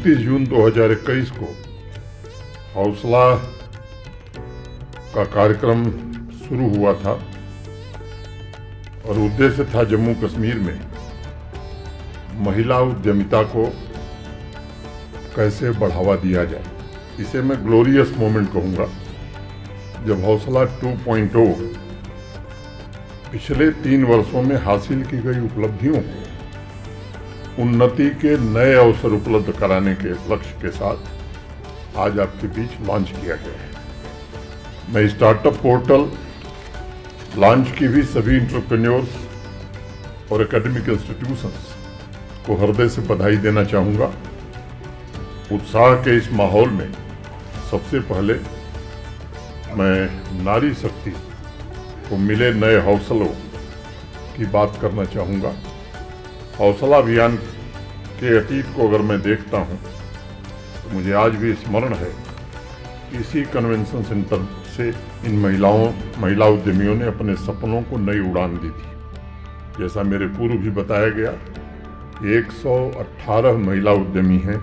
29 जून 2021 को हौसला का कार्यक्रम शुरू हुआ था और उद्देश्य था जम्मू कश्मीर में महिला उद्यमिता को कैसे बढ़ावा दिया जाए। इसे मैं ग्लोरियस मोमेंट कहूँगा, जब हौसला 2.0 पिछले 3 वर्षों में हासिल की गई उपलब्धियों को उन्नति के नए अवसर उपलब्ध कराने के लक्ष्य के साथ आज आपके बीच लॉन्च किया गया है। मैं स्टार्टअप पोर्टल लॉन्च की भी सभी एंटरप्रेन्योर्स और एकेडमिक इंस्टीट्यूशंस को हृदय से बधाई देना चाहूँगा। उत्साह के इस माहौल में सबसे पहले मैं नारी शक्ति को मिले नए हौसलों की बात करना चाहूँगा। हौसला अभियान के अतीत को अगर मैं देखता हूँ तो मुझे आज भी स्मरण है, इसी कन्वेंशन सेंटर से इन महिला उद्यमियों ने अपने सपनों को नई उड़ान दी थी। जैसा मेरे पूर्व भी बताया गया, 118 महिला उद्यमी हैं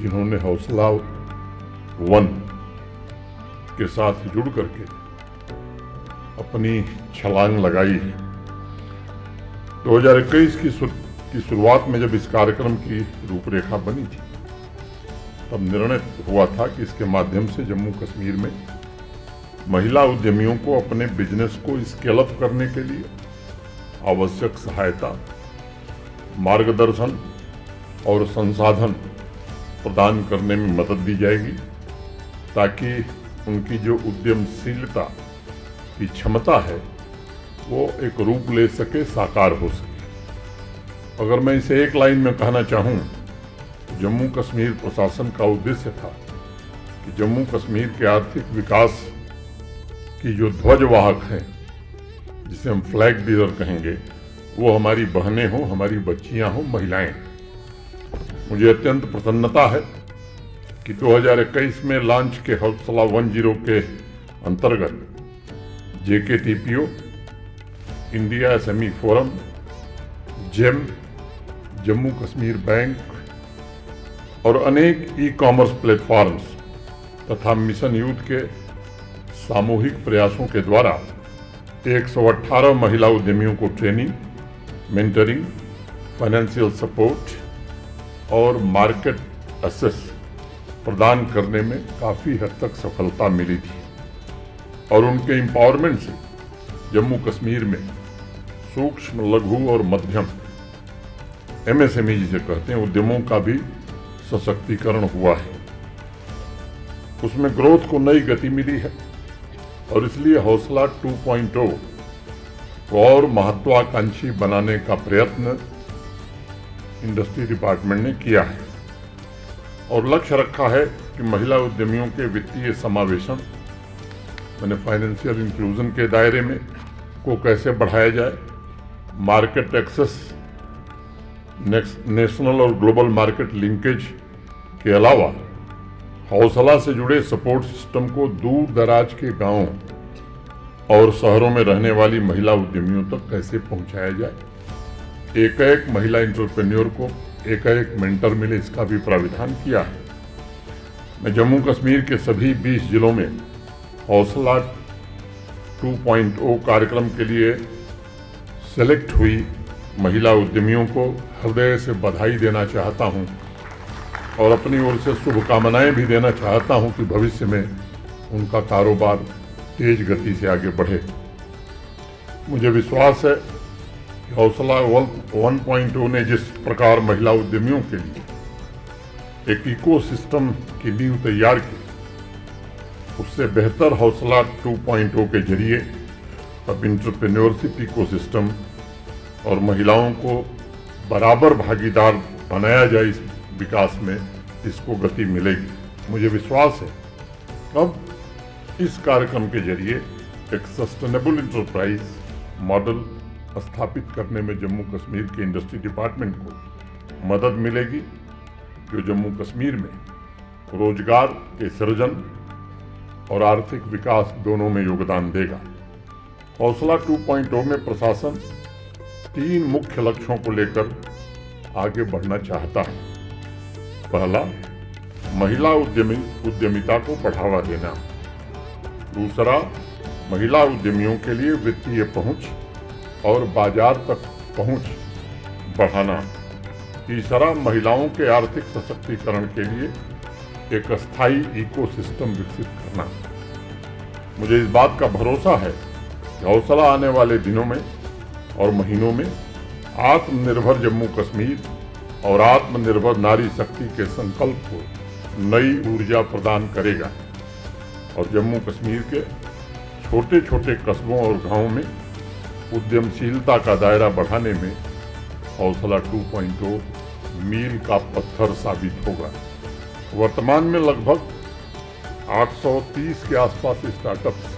जिन्होंने हौसला 1 के साथ जुड़ करके अपनी छलांग लगाई है। 2021 की शुरुआत में जब इस कार्यक्रम की रूपरेखा बनी थी, तब निर्णय हुआ था कि इसके माध्यम से जम्मू कश्मीर में महिला उद्यमियों को अपने बिजनेस को स्केल अप करने के लिए आवश्यक सहायता, मार्गदर्शन और संसाधन प्रदान करने में मदद दी जाएगी, ताकि उनकी जो उद्यमशीलता की क्षमता है वो एक रूप ले सके, साकार हो सके। अगर मैं इसे एक लाइन में कहना चाहूँ, जम्मू कश्मीर प्रशासन का उद्देश्य था कि जम्मू कश्मीर के आर्थिक विकास की जो ध्वजवाहक हैं, जिसे हम फ्लैग बीरर कहेंगे, वो हमारी बहनें हों, हमारी बच्चियां हों, महिलाएं। मुझे अत्यंत प्रसन्नता है कि 2021 में लॉन्च के हौसला 10 के अंतर्गत JKTPO, India SME forum, GeM, Jammu Kashmir bank और अनेक ई-कॉमर्स प्लेटफॉर्म्स तथा मिशन यूथ के सामूहिक प्रयासों के द्वारा 118 महिला उद्यमियों को ट्रेनिंग, मेंटरिंग, फाइनेंशियल सपोर्ट और मार्केट एक्सेस प्रदान करने में काफ़ी हद तक सफलता मिली थी और उनके एम्पावरमेंट से जम्मू कश्मीर में सूक्ष्म, लघु और मध्यम MSME जिसे कहते हैं उद्यमों का भी सशक्तिकरण हुआ है। उसमें ग्रोथ को नई गति मिली है और इसलिए हौसला 2.0 को और महत्वाकांक्षी बनाने का प्रयत्न इंडस्ट्री डिपार्टमेंट ने किया है और लक्ष्य रखा है कि महिला उद्यमियों के वित्तीय समावेशन, मैंने फाइनेंशियल इंक्लूजन के दायरे में को कैसे बढ़ाया जाए, मार्केट एक्सेस, नेशनल और ग्लोबल मार्केट लिंकेज के अलावा हौसला से जुड़े सपोर्ट सिस्टम को दूर दराज के गांवों और शहरों में रहने वाली महिला उद्यमियों तक कैसे पहुंचाया जाए। एक महिला एंटरप्रेन्योर को एक मेंटर मिले, इसका भी प्राविधान किया है। मैं जम्मू कश्मीर के सभी 20 जिलों में हौसला 2.0 कार्यक्रम के लिए सेलेक्ट हुई महिला उद्यमियों को हृदय से बधाई देना चाहता हूं और अपनी ओर से शुभकामनाएं भी देना चाहता हूं कि भविष्य में उनका कारोबार तेज गति से आगे बढ़े। मुझे विश्वास है कि हौसला 1.0 ने जिस प्रकार महिला उद्यमियों के लिए एक इकोसिस्टम की नींव तैयार की, उससे बेहतर हौसला 2.0 के जरिए अब एंटरप्रेन्योरशिप इकोसिस्टम और महिलाओं को बराबर भागीदार बनाया जाए इस विकास में, इसको गति मिलेगी। मुझे विश्वास है अब इस कार्यक्रम के जरिए एक सस्टेनेबल एंटरप्राइज मॉडल स्थापित करने में जम्मू कश्मीर के इंडस्ट्री डिपार्टमेंट को मदद मिलेगी, जो जम्मू कश्मीर में रोजगार के सृजन और आर्थिक विकास दोनों में योगदान देगा। हौसला 2.0 में प्रशासन 3 मुख्य लक्ष्यों को लेकर आगे बढ़ना चाहता है। पहला, महिला उद्यमिता को बढ़ावा देना। दूसरा, महिला उद्यमियों के लिए वित्तीय पहुंच और बाजार तक पहुंच बढ़ाना। तीसरा, महिलाओं के आर्थिक सशक्तिकरण के लिए एक अस्थायी इकोसिस्टम विकसित करना। मुझे इस बात का भरोसा है कि हौसला आने वाले दिनों में और महीनों में आत्मनिर्भर जम्मू कश्मीर और आत्मनिर्भर नारी शक्ति के संकल्प को नई ऊर्जा प्रदान करेगा और जम्मू कश्मीर के छोटे छोटे कस्बों और गांवों में उद्यमशीलता का दायरा बढ़ाने में हौसला 2.0 मील का पत्थर साबित होगा। वर्तमान में लगभग 830 के आसपास स्टार्टअप्स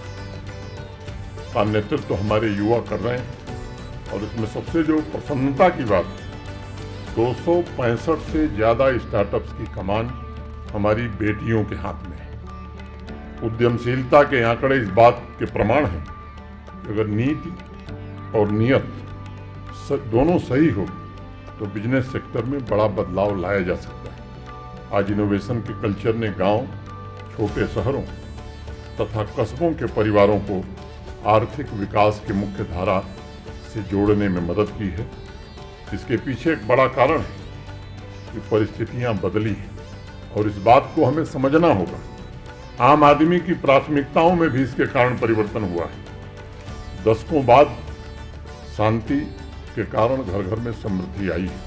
का नेतृत्व हमारे युवा कर रहे हैं और इसमें सबसे जो प्रसन्नता की बात है, 265 से ज़्यादा स्टार्टअप्स की कमान हमारी बेटियों के हाथ में है। उद्यमशीलता के आंकड़े इस बात के प्रमाण हैं कि अगर नीति और नियत दोनों सही हो तो बिजनेस सेक्टर में बड़ा बदलाव लाया जा सकता है। आज इनोवेशन के कल्चर ने गांव, छोटे शहरों तथा कस्बों के परिवारों को आर्थिक विकास के मुख्य धारा से जोड़ने में मदद की है। इसके पीछे एक बड़ा कारण है कि परिस्थितियां बदली हैं और इस बात को हमें समझना होगा। आम आदमी की प्राथमिकताओं में भी इसके कारण परिवर्तन हुआ है। दशकों बाद शांति के कारण घर घर में समृद्धि आई है।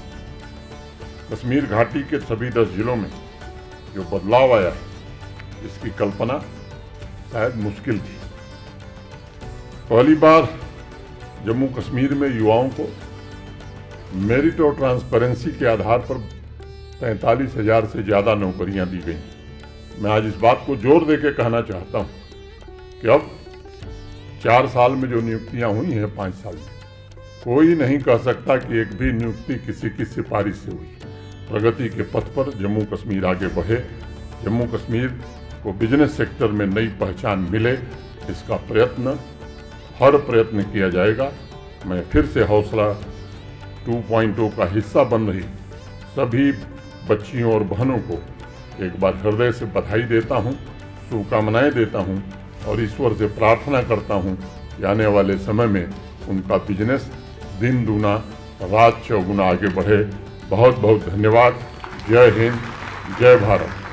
कश्मीर घाटी के सभी 10 जिलों में जो बदलाव आया है, इसकी कल्पना शायद मुश्किल थी। पहली बार जम्मू कश्मीर में युवाओं को मेरिट और ट्रांसपेरेंसी के आधार पर 43,000 से ज़्यादा नौकरियां दी गई। मैं आज इस बात को जोर देकर कहना चाहता हूं कि अब 4 साल में जो नियुक्तियां हुई हैं 5 साल में, कोई नहीं कह सकता कि एक भी नियुक्ति किसी की सिफारिश से हुई। प्रगति के पथ पर जम्मू कश्मीर आगे बढ़े, जम्मू कश्मीर को बिजनेस सेक्टर में नई पहचान मिले, इसका हर प्रयत्न किया जाएगा। मैं फिर से हौसला 2.0 का हिस्सा बन रही सभी बच्चियों और बहनों को एक बार हृदय से बधाई देता हूं, शुभकामनाएं देता हूं और ईश्वर से प्रार्थना करता हूं कि आने वाले समय में उनका बिजनेस दिन दूना रात चौगुना आगे बढ़े। बहुत बहुत धन्यवाद। जय हिंद, जय भारत।